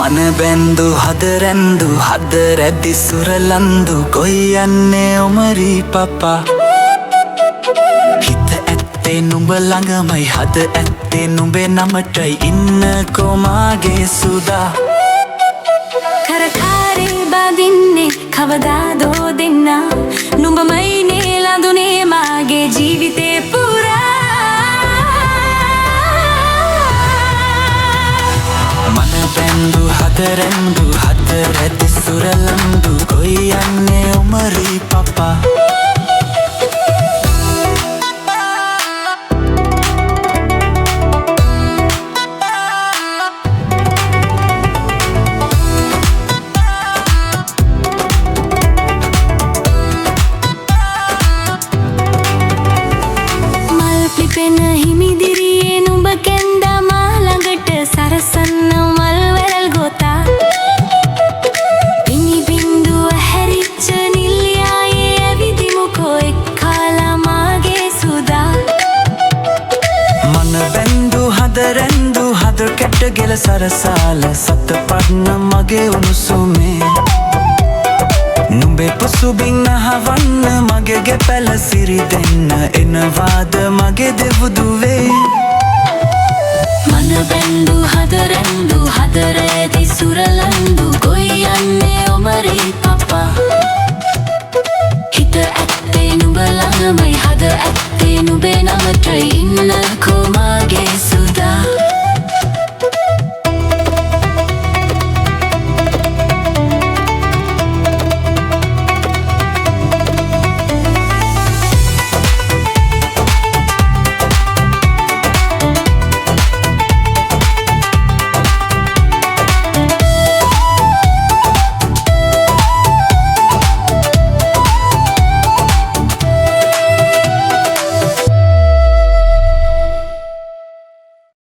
මන බැන්දු හදරැන්දු හද රැදි සුරලන්දු කොයි යන්නේ ඔමරි පපා හිත ඇත්තේ නුඹ ළඟමයි හද ඇත්තේ නුඹේ නමටයි ඉන්නකෝ මාගේ සුදා කරකාරේ බදින්නේ කවදාදෝ දෙන්නා නුඹමයි නේ ලඳුනේ මාගේ ජීවිතේ පුරා මන බැන්දු හදරැන්දු හද රැදි සුරලන්දු කොයි යන්නේ ඔමරි පපා පෙන හිමිදිරියේ නුඹ කැන්දා මා ළඟට සරසන්න මල් වැල් ගොතා පිණි බින්දුව හැරිච්ච නිල්යායේ ඇවිදිමුකෝ එක්කාලා මාගේ සුදා මන බැන්දු හදරැන්දු හද කැට ගෙල සරසාල සත පට්න මගේ උණුසුමේ නුඹේ පුසුබින් අහවන්න මගේ ගෙපැල සිරි දෙන්න එනවාද මගේ දෙවුදුවේ මන බැන්දු හදරැන්දු හද රැදි සුරලන්දු කොයි යන්නේ ඔමරි පපා හිත ඇත්තේ නුඹ ළඟමයි හද ඇත්තේ නුඹේ නමට ඉන්නකෝ